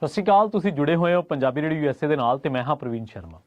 ਸਤਿ ਸ਼੍ਰੀ ਅਕਾਲ। ਤੁਸੀਂ ਜੁੜੇ ਹੋਏ ਹੋ ਪੰਜਾਬੀ ਰੇਡੀਓ USA ਦੇ ਨਾਲ ਤੇ ਮੈਂ ਹਾਂ ਪ੍ਰਵੀਨ ਸ਼ਰਮਾ।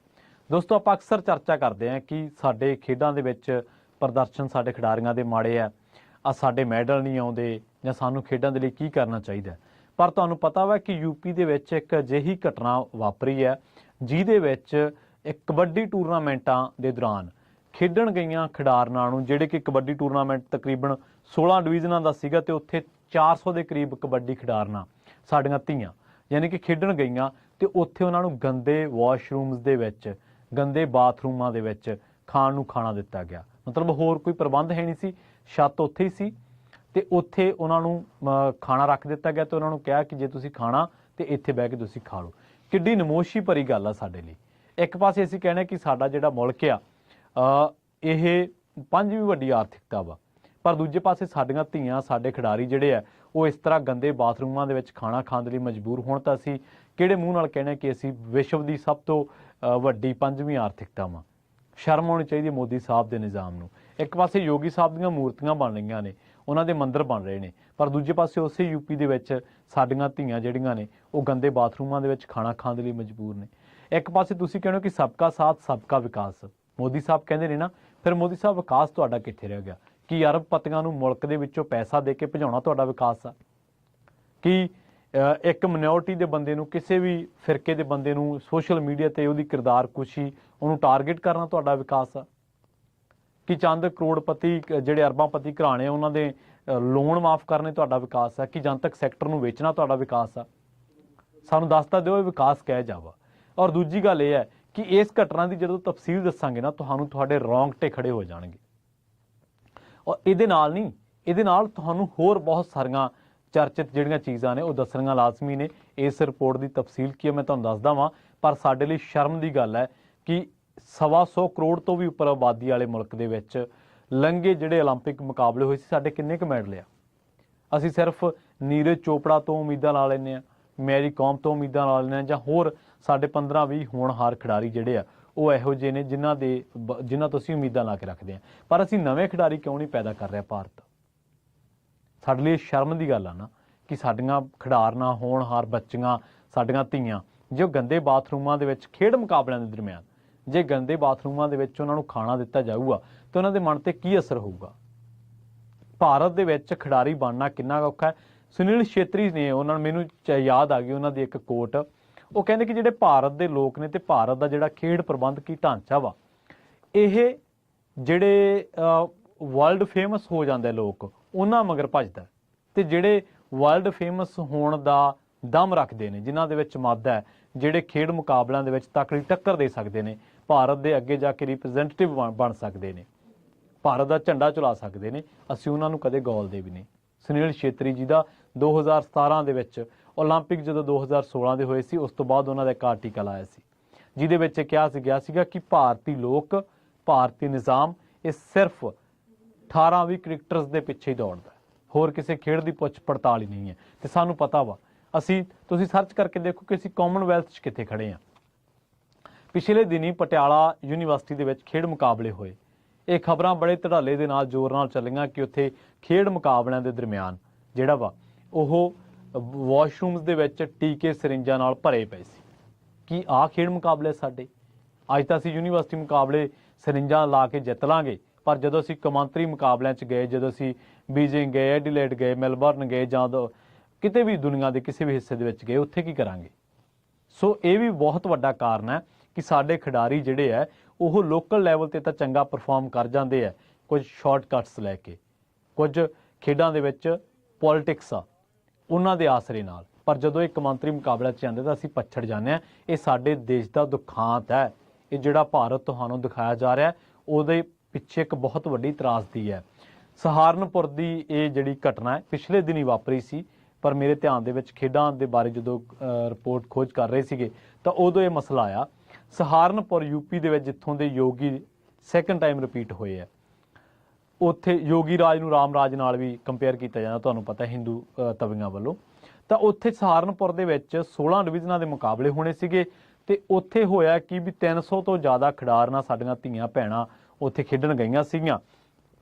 ਦੋਸਤੋ, ਆਪਾਂ ਅਕਸਰ ਚਰਚਾ ਕਰਦੇ ਹਾਂ ਕਿ ਸਾਡੇ ਖੇਡਾਂ ਦੇ ਵਿੱਚ ਪ੍ਰਦਰਸ਼ਨ ਸਾਡੇ ਖਿਡਾਰੀਆਂ ਦੇ ਮਾੜੇ ਆ ਸਾਡੇ ਮੈਡਲ ਨਹੀਂ ਆਉਂਦੇ ਜਾਂ ਸਾਨੂੰ ਖੇਡਾਂ ਦੇ ਲਈ ਕੀ ਕਰਨਾ ਚਾਹੀਦਾ। ਪਰ ਤੁਹਾਨੂੰ ਪਤਾ ਵਾ ਕਿ ਯੂਪੀ ਦੇ ਵਿੱਚ ਇੱਕ ਅਜਿਹੀ ਘਟਨਾ ਵਾਪਰੀ ਹੈ ਜਿਹਦੇ ਵਿੱਚ ਇੱਕ ਕਬੱਡੀ ਟੂਰਨਾਮੈਂਟਾਂ ਦੇ ਦੌਰਾਨ ਖੇਡਣ ਗਈਆਂ ਖਿਡਾਰਨਾਂ ਨੂੰ, ਜਿਹੜੇ ਕਿ ਕਬੱਡੀ ਟੂਰਨਾਮੈਂਟ ਤਕਰੀਬਨ 16 ਡਿਵੀਜ਼ਨਾਂ ਦਾ ਸੀਗਾ ਤੇ ਉੱਥੇ 400 ਦੇ ਕਰੀਬ ਕਬੱਡੀ ਖਿਡਾਰਨਾਂ ਸਾਡੀਆਂ ਧੀਆਂ ਯਾਨੀ ਕਿ ਖੇਡਣ ਗਈਆਂ ਤੇ ਉੱਥੇ ਉਹਨਾਂ ਨੂੰ ਗੰਦੇ ਵਾਸ਼ਰੂਮਸ ਦੇ ਵਿੱਚ, ਗੰਦੇ ਬਾਥਰੂਮਾਂ ਦੇ ਵਿੱਚ ਖਾਣ ਨੂੰ ਖਾਣਾ ਦਿੱਤਾ ਗਿਆ। ਮਤਲਬ ਹੋਰ ਕੋਈ ਪ੍ਰਬੰਧ ਹੈ ਨਹੀਂ ਸੀ, ਛੱਤ ਉੱਥੇ ਹੀ ਸੀ ਤੇ ਉੱਥੇ ਉਹਨਾਂ ਨੂੰ ਖਾਣਾ ਰੱਖ ਦਿੱਤਾ ਗਿਆ ਤੇ ਉਹਨਾਂ ਨੂੰ ਕਿਹਾ ਕਿ ਜੇ ਤੁਸੀਂ ਖਾਣਾ ਤੇ ਇੱਥੇ ਬਹਿ ਕੇ ਤੁਸੀਂ ਖਾ ਲਓ। ਕਿੱਡੀ ਨਮੋਸ਼ੀ ਭਰੀ ਗੱਲ ਆ ਸਾਡੇ ਲਈ। ਇੱਕ ਪਾਸੇ ਅਸੀਂ ਕਹਿੰਦੇ ਕਿ ਸਾਡਾ ਜਿਹੜਾ ਮੁਲਕ ਆ ਇਹ 5ਵੀਂ ਵੱਡੀ ਆਰਥਿਕਤਾ ਵਾ, ਪਰ ਦੂਜੇ ਪਾਸੇ ਸਾਡੀਆਂ ਧੀਆਂ, ਸਾਡੇ ਖਿਡਾਰੀ ਜਿਹੜੇ ਆ ਉਹ ਇਸ ਤਰ੍ਹਾਂ ਗੰਦੇ ਬਾਥਰੂਮਾਂ ਦੇ ਵਿੱਚ ਖਾਣਾ ਖਾਣ ਦੇ ਲਈ ਮਜਬੂਰ ਹੋਣ ਤਾਂ ਅਸੀਂ ਕਿਹੜੇ ਮੂੰਹ ਨਾਲ ਕਹਿੰਦੇ ਕਿ ਅਸੀਂ ਵਿਸ਼ਵ ਦੀ ਸਭ ਤੋਂ ਵੱਡੀ 5ਵੀਂ ਆਰਥਿਕਤਾ ਵਾਂ। ਸ਼ਰਮ ਆਉਣੀ ਚਾਹੀਦੀ ਮੋਦੀ ਸਾਹਿਬ ਦੇ ਨਿਜ਼ਾਮ ਨੂੰ। ਇੱਕ ਪਾਸੇ ਯੋਗੀ ਸਾਹਿਬ ਦੀਆਂ ਮੂਰਤੀਆਂ ਬਣ ਰਹੀਆਂ ਨੇ, ਉਹਨਾਂ ਦੇ ਮੰਦਿਰ ਬਣ ਰਹੇ ਨੇ, ਪਰ ਦੂਜੇ ਪਾਸੇ ਉਸੇ ਯੂਪੀ ਦੇ ਵਿੱਚ ਸਾਡੀਆਂ ਧੀਆਂ ਜਿਹੜੀਆਂ ਨੇ ਉਹ ਗੰਦੇ ਬਾਥਰੂਮਾਂ ਦੇ ਵਿੱਚ ਖਾਣਾ ਖਾਣ ਦੇ ਲਈ ਮਜਬੂਰ ਨੇ। ਇੱਕ ਪਾਸੇ ਤੁਸੀਂ ਕਹਿੰਦੇ ਹੋ ਕਿ ਸਬਕਾ ਸਾਥ ਸਬਕਾ ਵਿਕਾਸ, ਮੋਦੀ ਸਾਹਿਬ ਕਹਿੰਦੇ ਨੇ ਨਾ, ਫਿਰ ਮੋਦੀ ਸਾਹਿਬ ਵਿਕਾਸ ਤੁਹਾਡਾ ਕਿੱਥੇ ਰਹਿ ਗਿਆ? ਕਿ ਅਰਬਪਤੀਆਂ ਨੂੰ ਮੁਲਕ ਦੇ ਵਿੱਚੋਂ ਪੈਸਾ ਦੇ ਕੇ ਭਜਾਉਣਾ ਤੁਹਾਡਾ ਵਿਕਾਸ ਆ? ਕਿ ਇੱਕ ਮਿਨੋਰਟੀ ਦੇ ਬੰਦੇ ਨੂੰ, ਕਿਸੇ ਵੀ ਫਿਰਕੇ ਦੇ ਬੰਦੇ ਨੂੰ ਸੋਸ਼ਲ ਮੀਡੀਆ ਤੇ ਉਹਦੀ ਕਿਰਦਾਰ ਕੁਸ਼ੀ, ਉਹਨੂੰ ਟਾਰਗੇਟ ਕਰਨਾ ਤੁਹਾਡਾ ਵਿਕਾਸ ਆ? ਕਿ ਚੰਦ ਕਰੋੜਪਤੀ ਜਿਹੜੇ ਅਰਬਾਂਪਤੀ ਘਰਾਣੇ ਉਹਨਾਂ ਦੇ ਲੋਨ ਮਾਫ ਕਰਨੇ ਤੁਹਾਡਾ ਵਿਕਾਸ ਆ? ਕਿ ਜਨਤਕ ਸੈਕਟਰ ਨੂੰ ਵੇਚਣਾ ਤੁਹਾਡਾ ਵਿਕਾਸ ਆ? ਸਾਨੂੰ ਦੱਸਤਾ ਦਿਓ ਇਹ ਵਿਕਾਸ ਕਹਿ ਜਾਵਾ। ਔਰ ਦੂਜੀ ਗੱਲ ਇਹ ਹੈ ਕਿ ਇਸ ਘਟਨਾ ਦੀ ਜਦੋਂ ਤਫਸੀਲ ਦੱਸਾਂਗੇ ਨਾ, ਤੁਹਾਨੂੰ ਤੁਹਾਡੇ ਰੌਂਗਟੇ ਖੜੇ ਹੋ ਜਾਣਗੇ। ਔਰ ਇਹਦੇ ਨਾਲ ਨਹੀਂ, ਇਹਦੇ ਨਾਲ ਤੁਹਾਨੂੰ ਹੋਰ ਬਹੁਤ ਸਾਰੀਆਂ ਚਰਚਿਤ ਜਿਹੜੀਆਂ ਚੀਜ਼ਾਂ ਨੇ ਉਹ ਦੱਸਣੀਆਂ ਲਾਜ਼ਮੀ ਨੇ। ਇਸ ਰਿਪੋਰਟ ਦੀ ਤਫਸੀਲ ਕੀ ਹੈ ਮੈਂ ਤੁਹਾਨੂੰ ਦੱਸਦਾ ਵਾਂ, ਪਰ ਸਾਡੇ ਲਈ ਸ਼ਰਮ ਦੀ ਗੱਲ ਹੈ ਕਿ 125 ਕਰੋੜ ਤੋਂ ਵੀ ਉੱਪਰ ਆਬਾਦੀ ਵਾਲੇ ਮੁਲਕ ਦੇ ਵਿੱਚ ਲੰਘੇ ਜਿਹੜੇ ਓਲੰਪਿਕ ਮੁਕਾਬਲੇ ਹੋਏ ਸੀ, ਸਾਡੇ ਕਿੰਨੇ ਕੁ ਮੈਡਲ ਆ? ਅਸੀਂ ਸਿਰਫ ਨੀਰਜ ਚੋਪੜਾ ਤੋਂ ਉਮੀਦਾਂ ਲਾ ਲੈਂਦੇ ਹਾਂ, ਮੈਰੀ ਕੌਮ ਤੋਂ ਉਮੀਦਾਂ ਲਾ ਲੈਂਦੇ ਹਾਂ, ਜਾਂ ਹੋਰ ਸਾਡੇ 15-20 ਹੋਣਹਾਰ ਖਿਡਾਰੀ ਜਿਹੜੇ ਆ ਉਹ ਇਹੋ ਜਿਹੇ ਨੇ ਜਿਨ੍ਹਾਂ ਤੋਂ ਅਸੀਂ ਉਮੀਦਾਂ ਲਾ ਕੇ ਰੱਖਦੇ ਹਾਂ। ਪਰ ਅਸੀਂ ਨਵੇਂ ਖਿਡਾਰੀ ਕਿਉਂ ਨਹੀਂ ਪੈਦਾ ਕਰ ਰਿਹਾ ਭਾਰਤ? ਸਾਡੇ ਲਈ ਸ਼ਰਮ ਦੀ ਗੱਲ ਆ ਨਾ ਕਿ ਸਾਡੀਆਂ ਖਿਡਾਰਨਾਂ, ਹੋਣਹਾਰ ਬੱਚੀਆਂ, ਸਾਡੀਆਂ ਧੀਆਂ ਜੋ ਗੰਦੇ ਬਾਥਰੂਮਾਂ ਦੇ ਵਿੱਚ ਖੇਡ ਮੁਕਾਬਲਿਆਂ ਦੇ ਦਰਮਿਆਨ, ਜੇ ਗੰਦੇ ਬਾਥਰੂਮਾਂ ਦੇ ਵਿੱਚ ਉਹਨਾਂ ਨੂੰ ਖਾਣਾ ਦਿੱਤਾ ਜਾਊਗਾ ਤਾਂ ਉਹਨਾਂ ਦੇ ਮਨ ਤੇ ਕੀ ਅਸਰ ਹੋਊਗਾ? ਭਾਰਤ ਦੇ ਵਿੱਚ ਖਿਡਾਰੀ ਬਣਨਾ ਕਿੰਨਾ ਔਖਾ ਹੈ। ਸੁਨੀਲ ਛੇਤਰੀ ਨੇ, ਉਹਨਾਂ ਨੂੰ ਮੈਨੂੰ ਯਾਦ ਆ ਗਈ ਉਹਨਾਂ ਦੀ ਇੱਕ ਕੋਟ, ਉਹ ਕਹਿੰਦੇ ਕਿ ਜਿਹੜੇ ਭਾਰਤ ਦੇ ਲੋਕ ਨੇ ਤੇ ਭਾਰਤ ਦਾ ਜਿਹੜਾ ਖੇਡ ਪ੍ਰਬੰਧਕੀ ਢਾਂਚਾ ਵਾ, ਇਹ ਜਿਹੜੇ ਵਰਲਡ ਫੇਮਸ ਹੋ ਜਾਂਦੇ ਲੋਕ ਉਹਨਾਂ ਮਗਰ ਭੱਜਦਾ, ਤੇ ਜਿਹੜੇ ਵਰਲਡ ਫੇਮਸ ਹੋਣ ਦਾ ਦਮ ਰੱਖਦੇ ਨੇ, ਜਿਨ੍ਹਾਂ ਦੇ ਵਿੱਚ ਮੱਦ ਹੈ, ਜਿਹੜੇ ਖੇਡ ਮੁਕਾਬਲਿਆਂ ਦੇ ਵਿੱਚ ਤਕੜੀ ਟੱਕਰ ਦੇ ਸਕਦੇ ਨੇ, ਭਾਰਤ ਦੇ ਅੱਗੇ ਜਾ ਕੇ ਰਿਪਰੈਜ਼ੈਂਟੇਟਿਵ ਬਣ ਸਕਦੇ ਨੇ, ਭਾਰਤ ਦਾ ਝੰਡਾ ਚਲਾ ਸਕਦੇ ਨੇ, ਅਸੀਂ ਉਹਨਾਂ ਨੂੰ ਕਦੇ ਗੌਲਦੇ ਵੀ ਨਹੀਂ। ਸੁਨੀਲ ਛੇਤਰੀ ਜੀ ਦਾ 2017 ਦੇ ਵਿੱਚ ਓਲੰਪਿਕ ਜਦੋਂ 2016 ਦੇ ਹੋਏ ਸੀ, ਉਸ ਤੋਂ ਬਾਅਦ ਉਹਨਾਂ ਦਾ ਇੱਕ ਆਰਟੀਕਲ ਆਇਆ ਸੀ ਜਿਹਦੇ ਵਿੱਚ ਕਿਹਾ ਗਿਆ ਸੀਗਾ ਕਿ ਭਾਰਤੀ ਲੋਕ, ਭਾਰਤੀ ਨਿਜ਼ਾਮ ਇਹ ਸਿਰਫ 18-20 ਕ੍ਰਿਕਟਰਸ ਦੇ ਪਿੱਛੇ ਹੀ ਦੌੜਦਾ, ਹੋਰ ਕਿਸੇ ਖੇਡ ਦੀ ਪੁੱਛ ਪੜਤਾਲ ਹੀ ਨਹੀਂ ਹੈ। ਤੇ ਸਾਨੂੰ ਪਤਾ ਵਾ, ਤੁਸੀਂ ਸਰਚ ਕਰਕੇ ਦੇਖੋ ਕਿ ਅਸੀਂ ਕਾਮਨਵੈਲਥ 'ਚ ਕਿੱਥੇ ਖੜੇ ਹਾਂ। ਪਿਛਲੇ ਦਿਨੀ ਪਟਿਆਲਾ ਯੂਨੀਵਰਸਿਟੀ ਦੇ ਵਿੱਚ ਖੇਡ ਮੁਕਾਬਲੇ ਹੋਏ। ਇਹ ਖਬਰਾਂ ਬੜੇ ਧੜਾਲੇ ਦੇ ਨਾਲ, ਜ਼ੋਰ ਨਾਲ ਚੱਲੀਆਂ ਕਿ ਉੱਥੇ ਖੇਡ ਮੁਕਾਬਲਿਆਂ ਦੇ ਦਰਮਿਆਨ ਜਿਹੜਾ ਵਾ ਉਹ ਵਾਸ਼ਰੂਮਸ ਦੇ ਵਿੱਚ ਟੀਕੇ ਸਰਿੰਜਾਂ ਨਾਲ ਭਰੇ ਪਏ ਸੀ। ਕਿ ਆਹ ਖੇਡ ਮੁਕਾਬਲੇ ਸਾਡੇ? ਅੱਜ ਤਾਂ ਅਸੀਂ ਯੂਨੀਵਰਸਿਟੀ ਮੁਕਾਬਲੇ ਸਰਿੰਜਾਂ ਲਾ ਕੇ ਜਿੱਤ ਲਾਂਗੇ, ਪਰ ਜਦੋਂ ਅਸੀਂ ਕੌਮਾਂਤਰੀ ਮੁਕਾਬਲਿਆਂ 'ਚ ਗਏ, ਜਦੋਂ ਅਸੀਂ ਬੀਜਿੰਗ ਗਏ, ਐਡੀਲੇਡ ਗਏ, ਮੈਲਬਰਨ ਗਏ, ਜਾਂ ਕਿਤੇ ਵੀ ਦੁਨੀਆ ਦੇ ਕਿਸੇ ਵੀ ਹਿੱਸੇ ਦੇ ਵਿੱਚ ਗਏ, ਉੱਥੇ ਕੀ ਕਰਾਂਗੇ? ਸੋ ਇਹ ਵੀ ਬਹੁਤ ਵੱਡਾ ਕਾਰਨ ਹੈ ਕਿ ਸਾਡੇ ਖਿਡਾਰੀ ਜਿਹੜੇ ਹੈ ਉਹ ਲੋਕਲ ਲੈਵਲ 'ਤੇ ਤਾਂ ਚੰਗਾ ਪਰਫਾਰਮ ਕਰ ਜਾਂਦੇ ਹੈ, ਕੁਝ ਸ਼ਾਰਟਕਟਸ ਲੈ ਕੇ, ਕੁਝ ਖੇਡਾਂ ਦੇ ਵਿੱਚ ਪੋਲੀਟਿਕਸ ਆ ਉਹਨਾਂ ਦੇ ਆਸਰੇ ਨਾਲ, ਪਰ ਜਦੋਂ ਇਹ ਕੌਮਾਂਤਰੀ ਮੁਕਾਬਲਿਆਂ 'ਚ ਜਾਂਦੇ ਤਾਂ ਅਸੀਂ ਪਛੜ ਜਾਂਦੇ ਹਾਂ। ਇਹ ਸਾਡੇ ਦੇਸ਼ ਦਾ ਦੁਖਾਂਤ ਹੈ। ਇਹ ਜਿਹੜਾ ਭਾਰਤ ਤੁਹਾਨੂੰ ਦਿਖਾਇਆ ਜਾ ਰਿਹਾ ਉਹਦੇ ਪਿੱਛੇ ਇੱਕ ਬਹੁਤ ਵੱਡੀ ਤਰਾਸਦੀ ਹੈ। ਸਹਾਰਨਪੁਰ ਦੀ ਇਹ ਜਿਹੜੀ ਘਟਨਾ ਹੈ ਪਿਛਲੇ ਦਿਨੀ ਵਾਪਰੀ ਸੀ, ਪਰ ਮੇਰੇ ਧਿਆਨ ਦੇ ਵਿੱਚ ਖੇਡਾਂ ਦੇ ਬਾਰੇ ਜਦੋਂ ਰਿਪੋਰਟ ਖੋਜ ਕਰ ਰਹੇ ਸੀਗੇ ਤਾਂ ਉਦੋਂ ਇਹ ਮਸਲਾ ਆਇਆ। ਸਹਾਰਨਪੁਰ ਯੂਪੀ ਦੇ ਵਿੱਚ ਜਿੱਥੋਂ ਦੇ ਯੋਗੀ ਸੈਕੰਡ ਟਾਈਮ ਰਿਪੀਟ ਹੋਏ ਆ, ਉੱਥੇ ਯੋਗੀ ਰਾਜ ਨੂੰ ਰਾਮ ਰਾਜ ਨਾਲ ਵੀ ਕੰਪੇਅਰ ਕੀਤਾ ਜਾਂਦਾ, ਤੁਹਾਨੂੰ ਪਤਾ ਹਿੰਦੂ ਤਵੀਆਂ ਵੱਲੋਂ। ਤਾਂ ਉੱਥੇ ਸਹਾਰਨਪੁਰ ਦੇ ਵਿੱਚ 16 ਡਿਵੀਜ਼ਨਾਂ ਦੇ ਮੁਕਾਬਲੇ ਹੋਣੇ ਸੀਗੇ ਤੇ ਉੱਥੇ ਹੋਇਆ ਕਿ ਵੀ 300 ਤੋਂ ਜ਼ਿਆਦਾ ਖਿਡਾਰਨਾਂ, ਸਾਡੀਆਂ ਧੀਆਂ ਭੈਣਾਂ ਉੱਥੇ ਖੇਡਣ ਗਈਆਂ ਸੀਗੀਆਂ।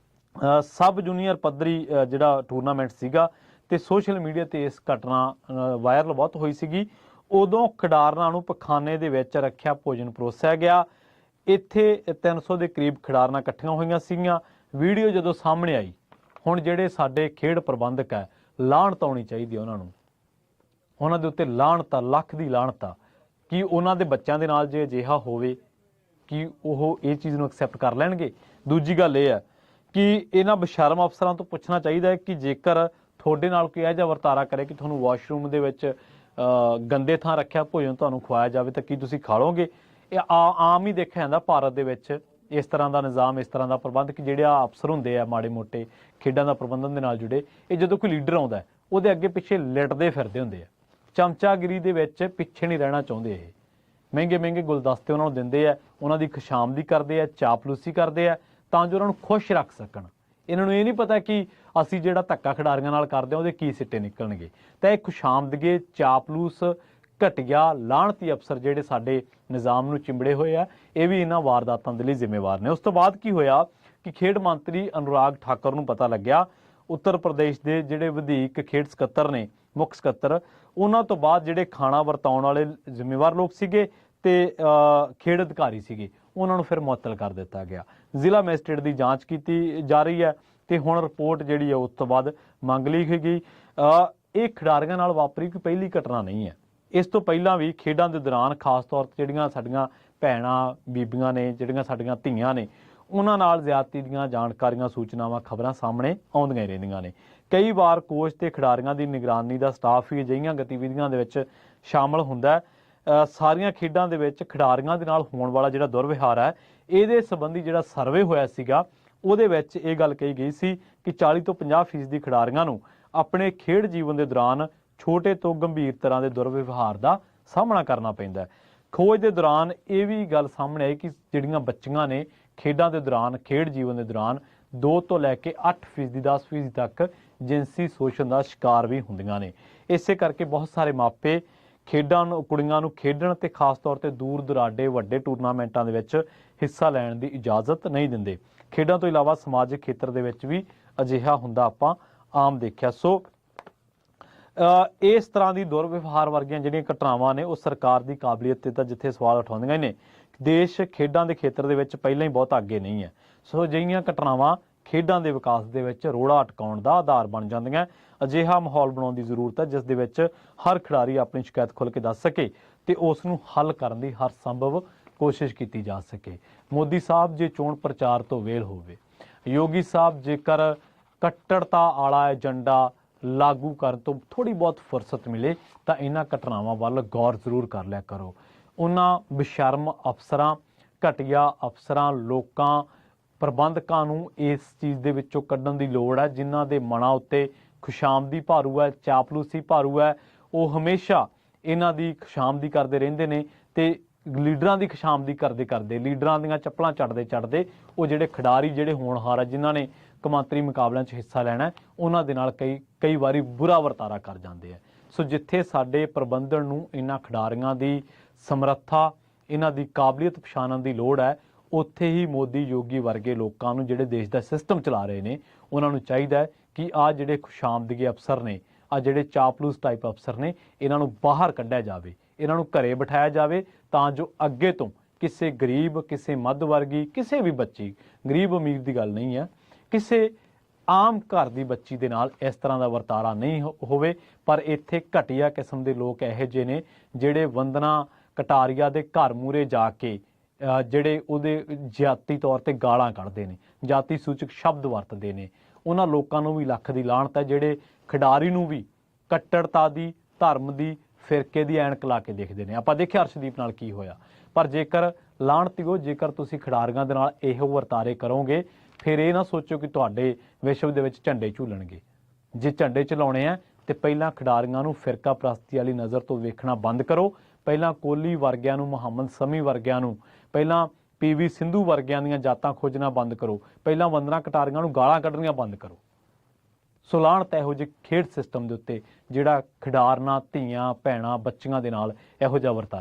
ਸਬ ਜੂਨੀਅਰ ਪੱਧਰੀ ਜਿਹੜਾ ਟੂਰਨਾਮੈਂਟ ਸੀਗਾ ਤੇ ਸੋਸ਼ਲ ਮੀਡੀਆ ਤੇ ਇਸ ਘਟਨਾ ਵਾਇਰਲ ਬਹੁਤ ਹੋਈ ਸੀਗੀ। ਉਦੋਂ ਖਿਡਾਰਨਾਂ ਨੂੰ ਪਖਾਨੇ ਦੇ ਵਿੱਚ ਰੱਖਿਆ ਭੋਜਨ ਪਰੋਸਿਆ ਗਿਆ। ਇੱਥੇ 300 ਦੇ ਕਰੀਬ ਖਿਡਾਰਨਾਂ ਇਕੱਠੀਆਂ ਹੋਈਆਂ ਸੀਗੀਆਂ। ਵੀਡੀਓ ਜਦੋਂ ਸਾਹਮਣੇ ਆਈ, ਹੁਣ ਜਿਹੜੇ ਸਾਡੇ ਖੇਡ ਪ੍ਰਬੰਧਕ ਹੈ, ਲਾਹਣਤ ਆਉਣੀ ਚਾਹੀਦੀ ਹੈ ਉਹਨਾਂ ਦੇ ਉੱਤੇ ਲਾਹਣਤ, ਲੱਖ ਦੀ ਲਾਹਣਤ ਆ ਕਿ ਉਹਨਾਂ ਦੇ ਬੱਚਿਆਂ ਦੇ ਨਾਲ ਜੇ ਅਜਿਹਾ ਹੋਵੇ ਕਿ ਉਹ ਇਹ ਚੀਜ਼ ਨੂੰ ਐਕਸੈਪਟ ਕਰ ਲੈਣਗੇ। ਦੂਜੀ ਗੱਲ ਇਹ ਹੈ ਕਿ ਇਹਨਾਂ ਬੇਸ਼ਰਮ ਅਫਸਰਾਂ ਤੋਂ ਪੁੱਛਣਾ ਚਾਹੀਦਾ ਹੈ ਕਿ ਜੇਕਰ ਤੁਹਾਡੇ ਨਾਲ ਕੋਈ ਇਹੋ ਜਿਹਾ ਵਰਤਾਰਾ ਕਰੇ ਕਿ ਤੁਹਾਨੂੰ ਵਾਸ਼ਰੂਮ ਦੇ ਵਿੱਚ ਗੰਦੇ ਥਾਂ ਰੱਖਿਆ ਭੋਜਨ ਤੁਹਾਨੂੰ ਖਵਾਇਆ ਜਾਵੇ ਤਾਂ ਕੀ ਤੁਸੀਂ ਖਾ ਲਓਗੇ? ਇਹ ਆਮ ਹੀ ਦੇਖਿਆ ਜਾਂਦਾ ਭਾਰਤ ਦੇ ਵਿੱਚ ਇਸ ਤਰ੍ਹਾਂ ਦਾ ਨਿਜ਼ਾਮ, ਇਸ ਤਰ੍ਹਾਂ ਦਾ ਪ੍ਰਬੰਧ ਕਿ ਜਿਹੜੇ ਆ ਅਫਸਰ ਹੁੰਦੇ ਆ ਮਾੜੇ ਮੋਟੇ ਖੇਡਾਂ ਦਾ ਪ੍ਰਬੰਧਨ ਦੇ ਨਾਲ ਜੁੜੇ, ਇਹ ਜਦੋਂ ਕੋਈ ਲੀਡਰ ਆਉਂਦਾ ਉਹਦੇ ਅੱਗੇ ਪਿੱਛੇ ਲਿਟਦੇ ਫਿਰਦੇ ਹੁੰਦੇ ਆ। ਚਮਚਾਗਿਰੀ ਦੇ ਵਿੱਚ ਪਿੱਛੇ ਨਹੀਂ ਰਹਿਣਾ ਚਾਹੁੰਦੇ। ਇਹ ਮਹਿੰਗੇ ਮਹਿੰਗੇ ਗੁਲਦਸਤੇ ਉਹਨਾਂ ਨੂੰ ਦਿੰਦੇ ਆ, ਉਹਨਾਂ ਦੀ ਖੁਸ਼ਾਮਦੀ ਕਰਦੇ ਆ, ਚਾਪਲੂਸੀ ਕਰਦੇ ਆ ਤਾਂ ਜੋ ਉਹਨਾਂ ਨੂੰ ਖੁਸ਼ ਰੱਖ ਸਕਣ। ਇਹਨਾਂ ਨੂੰ ਇਹ ਨਹੀਂ ਪਤਾ ਕਿ ਅਸੀਂ ਜਿਹੜਾ ਧੱਕਾ ਖਿਡਾਰੀਆਂ ਨਾਲ ਕਰਦੇ ਹਾਂ ਉਹਦੇ ਕੀ ਸਿੱਟੇ ਨਿਕਲਣਗੇ। ਤਾਂ ਇਹ ਖੁਸ਼ਾਮਦਗੇ, ਚਾਪਲੂਸ, ਘਟੀਆ, ਲਾਹਣਤੀ ਅਫਸਰ ਜਿਹੜੇ ਸਾਡੇ ਨਿਜ਼ਾਮ ਨੂੰ ਚਿੰਬੜੇ ਹੋਏ ਆ, ਇਹ ਵੀ ਇਹਨਾਂ ਵਾਰਦਾਤਾਂ ਦੇ ਲਈ ਜ਼ਿੰਮੇਵਾਰ ਨੇ। ਉਸ ਤੋਂ ਬਾਅਦ ਕੀ ਹੋਇਆ ਕਿ ਖੇਡ ਮੰਤਰੀ ਅਨੁਰਾਗ ਠਾਕੁਰ ਨੂੰ ਪਤਾ ਲੱਗਿਆ, ਉੱਤਰ ਪ੍ਰਦੇਸ਼ ਦੇ ਜਿਹੜੇ ਵਧੀਕ ਖੇਡ ਸਕੱਤਰ ਨੇ, ਮੁੱਖ ਸਕੱਤਰ, ਉਹਨਾਂ ਤੋਂ ਬਾਅਦ ਜਿਹੜੇ ਖਾਣਾ ਵਰਤਾਉਣ ਵਾਲੇ ਜ਼ਿੰਮੇਵਾਰ ਲੋਕ ਸੀਗੇ ਤੇ ਖੇਡ ਅਧਿਕਾਰੀ ਸੀਗੇ, ਉਹਨਾਂ ਨੂੰ ਫਿਰ ਮੁਅੱਤਲ ਕਰ ਦਿੱਤਾ ਗਿਆ। ਜ਼ਿਲ੍ਹਾ ਮੈਜਿਸਟਰੇਟ ਦੀ ਜਾਂਚ ਕੀਤੀ ਜਾ ਰਹੀ ਹੈ ਤੇ ਹੁਣ ਰਿਪੋਰਟ ਜਿਹੜੀ ਹੈ ਉਸ ਤੋਂ ਬਾਅਦ ਮੰਗ ਲਈ ਗਈ। ਇਹ ਖਿਡਾਰੀਆਂ ਨਾਲ ਵਾਪਰੀ ਕੋਈ ਪਹਿਲੀ ਘਟਨਾ ਨਹੀਂ ਹੈ। ਇਸ ਤੋਂ ਪਹਿਲਾਂ ਵੀ ਖੇਡਾਂ ਦੇ ਦੌਰਾਨ ਖਾਸ ਤੌਰ ਤੇ ਜਿਹੜੀਆਂ ਸਾਡੀਆਂ ਭੈਣਾਂ, ਬੀਬੀਆਂ ਨੇ, ਜਿਹੜੀਆਂ ਸਾਡੀਆਂ ਧੀਆਂ ਨੇ, ਉਹਨਾਂ ਨਾਲ ਜ਼ਿਆਦਤੀ ਦੀਆਂ ਜਾਣਕਾਰੀਆਂ, ਸੂਚਨਾਵਾਂ, ਖਬਰਾਂ ਸਾਹਮਣੇ ਆਉਂਦੀਆਂ ਹੀ ਰਹਿੰਦੀਆਂ ਨੇ। ਕਈ ਵਾਰ ਕੋਚ ਤੇ ਖਿਡਾਰੀਆਂ ਦੀ ਨਿਗਰਾਨੀ ਦਾ ਸਟਾਫ ਵੀ ਅਜਿਹੀਆਂ ਗਤੀਵਿਧੀਆਂ ਦੇ ਵਿੱਚ ਸ਼ਾਮਲ ਹੁੰਦਾ ਹੈ। ਸਾਰੀਆਂ ਖੇਡਾਂ ਦੇ ਵਿੱਚ ਖਿਡਾਰੀਆਂ ਦੇ ਨਾਲ ਹੋਣ ਵਾਲਾ ਜਿਹੜਾ ਦੁਰਵਿਹਾਰ ਹੈ, ਇਹਦੇ ਸੰਬੰਧੀ ਜਿਹੜਾ ਸਰਵੇ ਹੋਇਆ ਸੀਗਾ ਉਹਦੇ ਵਿੱਚ ਇਹ ਗੱਲ ਕਹੀ ਗਈ ਸੀ ਕਿ 40 ਤੋਂ 50% ਖਿਡਾਰੀਆਂ ਨੂੰ ਆਪਣੇ ਖੇਡ ਜੀਵਨ ਦੇ ਦੌਰਾਨ ਛੋਟੇ ਤੋਂ ਗੰਭੀਰ ਤਰ੍ਹਾਂ ਦੇ ਦੁਰਵਿਵਹਾਰ ਦਾ ਸਾਹਮਣਾ ਕਰਨਾ ਪੈਂਦਾ ਹੈ। ਖੋਜ ਦੇ ਦੌਰਾਨ ਇਹ ਵੀ ਗੱਲ ਸਾਹਮਣੇ ਆਈ ਕਿ ਜਿਹੜੀਆਂ ਬੱਚੀਆਂ ਨੇ ਖੇਡਾਂ ਦੇ ਦੌਰਾਨ, ਖੇਡ ਜੀਵਨ ਦੇ ਦੌਰਾਨ 2 ਤੋਂ ਲੈ ਕੇ 8%, 10% ਤੱਕ ਜਿਨਸੀ ਸ਼ੋਸ਼ਣ ਦਾ ਸ਼ਿਕਾਰ ਵੀ ਹੁੰਦੀਆਂ ਨੇ। ਇਸੇ ਕਰਕੇ ਬਹੁਤ ਸਾਰੇ ਮਾਪੇ ਖੇਡਾਂ ਨੂੰ, ਕੁੜੀਆਂ ਨੂੰ ਖੇਡਣ ਤੇ ਖਾਸ ਤੌਰ ਤੇ ਦੂਰ ਦੁਰਾਡੇ ਵੱਡੇ ਟੂਰਨਾਮੈਂਟਾਂ ਦੇ ਵਿੱਚ ਹਿੱਸਾ ਲੈਣ ਦੀ ਇਜਾਜ਼ਤ ਨਹੀਂ ਦਿੰਦੇ। ਖੇਡਾਂ ਤੋਂ ਇਲਾਵਾ ਸਮਾਜਿਕ ਖੇਤਰ ਦੇ ਵਿੱਚ ਵੀ ਅਜਿਹਾ ਹੁੰਦਾ ਆਪਾਂ ਆਮ ਦੇਖਿਆ। ਸੋ ਇਸ ਤਰ੍ਹਾਂ ਦੀ ਦੁਰਵਿਵਹਾਰ ਵਰਗੀਆਂ ਜਿਹੜੀਆਂ ਘਟਨਾਵਾਂ ਨੇ ਉਹ ਸਰਕਾਰ ਦੀ ਕਾਬਲੀਅਤ ਤੇ ਤਾਂ ਜਿੱਥੇ ਸਵਾਲ ਉਠਾਉਂਦੀਆਂ ਨੇ, ਦੇਸ਼ ਖੇਡਾਂ ਦੇ ਖੇਤਰ ਦੇ ਵਿੱਚ ਪਹਿਲਾਂ ਹੀ ਬਹੁਤ ਅੱਗੇ ਨਹੀਂ ਹੈ। ਸੋ ਅਜਿਹੀਆਂ ਘਟਨਾਵਾਂ ਖੇਡਾਂ ਦੇ ਵਿਕਾਸ ਦੇ ਵਿੱਚ ਰੋੜਾ ਅਟਕਾਉਣ ਦਾ ਆਧਾਰ ਬਣ ਜਾਂਦੀਆਂ। ਅਜਿਹਾ ਮਾਹੌਲ ਬਣਾਉਣ ਦੀ ਜ਼ਰੂਰਤ ਹੈ ਜਿਸ ਦੇ ਵਿੱਚ ਹਰ ਖਿਡਾਰੀ ਆਪਣੀ ਸ਼ਿਕਾਇਤ ਖੁੱਲ੍ਹ ਕੇ ਦੱਸ ਸਕੇ ਤੇ ਉਸ ਨੂੰ ਹੱਲ ਕਰਨ ਦੀ ਹਰ ਸੰਭਵ ਕੋਸ਼ਿਸ਼ ਕੀਤੀ ਜਾ ਸਕੇ। ਮੋਦੀ ਸਾਹਿਬ ਜੇ ਚੋਣ ਪ੍ਰਚਾਰ ਤੋਂ ਵੇਲ ਹੋਵੇ, ਯੋਗੀ ਸਾਹਿਬ ਜੇਕਰ ਕੱਟੜਤਾ ਵਾਲਾ ਏਜੰਡਾ ਲਾਗੂ ਕਰਨ ਤੋਂ ਥੋੜ੍ਹੀ ਬਹੁਤ ਫੁਰਸਤ ਮਿਲੇ ਤਾਂ ਇਹਨਾਂ ਘਟਨਾਵਾਂ ਵੱਲ ਗੌਰ ਜ਼ਰੂਰ ਕਰ ਲਿਆ ਕਰੋ। ਉਹਨਾਂ ਬੇਸ਼ਰਮ ਅਫਸਰਾਂ, ਘਟੀਆ ਅਫਸਰਾਂ, ਲੋਕਾਂ, ਪ੍ਰਬੰਧਕਾਂ ਨੂੰ ਇਸ ਚੀਜ਼ ਦੇ ਵਿੱਚੋਂ ਕੱਢਣ ਦੀ ਲੋੜ ਹੈ ਜਿਨ੍ਹਾਂ ਦੇ ਮਨਾਂ ਉੱਤੇ ਖੁਸ਼ਾਮਦੀ ਭਾਰੂ ਹੈ, ਚਾਪਲੂਸੀ ਭਾਰੂ ਹੈ। ਉਹ ਹਮੇਸ਼ਾ ਇਹਨਾਂ ਦੀ ਖੁਸ਼ਾਮਦੀ ਕਰਦੇ ਰਹਿੰਦੇ ਨੇ ਤੇ ਲੀਡਰਾਂ ਦੀ ਖੁਸ਼ਾਮਦੀ ਕਰਦੇ ਲੀਡਰਾਂ ਦੀਆਂ ਚੱਪਲਾਂ ਚੜ੍ਹਦੇ ਉਹ ਜਿਹੜੇ ਖਿਡਾਰੀ, ਜਿਹੜੇ ਹੋਣਹਾਰ ਆ, ਜਿਨ੍ਹਾਂ ਨੇ ਕੌਮਾਂਤਰੀ ਮੁਕਾਬਲਿਆਂ 'ਚ ਹਿੱਸਾ ਲੈਣਾ, ਉਹਨਾਂ ਦੇ ਨਾਲ ਕਈ ਵਾਰੀ ਬੁਰਾ ਵਰਤਾਰਾ ਕਰ ਜਾਂਦੇ ਆ। ਸੋ ਜਿੱਥੇ ਸਾਡੇ ਪ੍ਰਬੰਧਨ ਨੂੰ ਇਹਨਾਂ ਖਿਡਾਰੀਆਂ ਦੀ ਸਮਰੱਥਾ, ਇਹਨਾਂ ਦੀ ਕਾਬਲੀਅਤ ਪਛਾਣਨ ਦੀ ਲੋੜ ਹੈ, ਉੱਥੇ ਹੀ ਮੋਦੀ, ਯੋਗੀ ਵਰਗੇ ਲੋਕਾਂ ਨੂੰ, ਜਿਹੜੇ ਦੇਸ਼ ਦਾ ਸਿਸਟਮ ਚਲਾ ਰਹੇ ਨੇ, ਉਹਨਾਂ ਨੂੰ ਚਾਹੀਦਾ ਹੈ ਕਿ ਆਹ ਜਿਹੜੇ ਖੁਸ਼ਾਮਦਗੀ ਅਫਸਰ ਨੇ, ਆਹ ਜਿਹੜੇ ਚਾਪਲੂਸ ਟਾਈਪ ਅਫਸਰ ਨੇ, ਇਹਨਾਂ ਨੂੰ ਬਾਹਰ ਕੱਢਿਆ ਜਾਵੇ, ਇਹਨਾਂ ਨੂੰ ਘਰੇ ਬਿਠਾਇਆ ਜਾਵੇ ਤਾਂ ਜੋ ਅੱਗੇ ਤੋਂ ਕਿਸੇ ਗਰੀਬ, ਕਿਸੇ ਮੱਧ ਵਰਗੀ, ਕਿਸੇ ਵੀ ਬੱਚੀ, ਗਰੀਬ ਅਮੀਰ ਦੀ ਗੱਲ ਨਹੀਂ ਹੈ, ਕਿਸੇ ਆਮ ਘਰ ਦੀ ਬੱਚੀ ਦੇ ਨਾਲ ਇਸ ਤਰ੍ਹਾਂ ਦਾ ਵਰਤਾਰਾ ਨਹੀਂ ਹੋਵੇ। ਪਰ ਇੱਥੇ ਘਟੀਆ ਕਿਸਮ ਦੇ ਲੋਕ ਇਹੋ ਜਿਹੇ ਨੇ ਜਿਹੜੇ ਵੰਦਨਾ ਕਟਾਰੀਆ ਦੇ ਘਰ ਮੂਹਰੇ ਜਾ ਕੇ ਜਿਹੜੇ ਉਹਦੇ ਜਾਤੀ ਤੌਰ ਤੇ ਗਾਲਾਂ ਕੱਢਦੇ ਨੇ, ਜਾਤੀ ਸੂਚਕ ਸ਼ਬਦ ਵਰਤਦੇ ਨੇ। ਉਹਨਾਂ ਲੋਕਾਂ ਨੂੰ ਵੀ ਲੱਖ ਦੀ ਲਾਹਣਤ ਹੈ ਜਿਹੜੇ ਖਿਡਾਰੀ ਨੂੰ ਵੀ ਕੱਟੜਤਾ ਦੀ, ਧਰਮ ਦੀ, ਫਿਰਕੇ ਦੀ ਐਨਕ ਲਾ ਕੇ ਦੇਖਦੇ ਨੇ। ਆਪਾਂ ਦੇਖਿਆ ਅਰਸ਼ਦੀਪ ਨਾਲ ਕੀ ਹੋਇਆ। ਪਰ ਜੇਕਰ ਲਾਹਣਤੀਓ, ਜੇਕਰ ਤੁਸੀਂ ਖਿਡਾਰੀਆਂ ਦੇ ਨਾਲ ਇਹੋ ਵਰਤਾਰੇ ਕਰੋਗੇ, ਫਿਰ ਇਹ ਨਾ ਸੋਚੋ ਕਿ ਤੁਹਾਡੇ ਵਿਸ਼ਵ ਦੇ ਵਿੱਚ ਝੰਡੇ ਝੂਲਣਗੇ। ਜੇ ਝੰਡੇ ਚਲਾਉਣੇ ਆ ਤੇ ਪਹਿਲਾਂ ਖਿਡਾਰੀਆਂ ਨੂੰ ਫਿਰਕਾ ਪ੍ਰਸਤੀ ਵਾਲੀ ਨਜ਼ਰ ਤੋਂ ਵੇਖਣਾ ਬੰਦ ਕਰੋ। ਪਹਿਲਾਂ ਕੋਹਲੀ ਵਰਗਿਆਂ ਨੂੰ, ਮੁਹੰਮਦ ਸ਼ਮੀ ਵਰਗਿਆਂ ਨੂੰ, ਪਹਿਲਾਂ PV ਸਿੰਧੂ ਵਰਗਿਆਂ ਦੀਆਂ ਜਾਤਾਂ ਖੋਜਣਾ ਬੰਦ ਕਰੋ। ਪਹਿਲਾਂ ਵੰਦਨਾ ਕਟਾਰੀਆਂ ਨੂੰ ਗਾਲਾਂ ਕੱਢਣੀਆਂ ਬੰਦ ਕਰੋ। ਸੋ ਲਾਹਣਤ ਇਹੋ ਜਿਹੇ ਖੇਡ ਸਿਸਟਮ ਦੇ ਉੱਤੇ ਜਿਹੜਾ ਖਿਡਾਰਨਾਂ, ਧੀਆਂ, ਭੈਣਾਂ, ਬੱਚੀਆਂ ਦੇ ਨਾਲ ਇਹੋ ਜਿਹਾ ਵਰਤਾਰਾ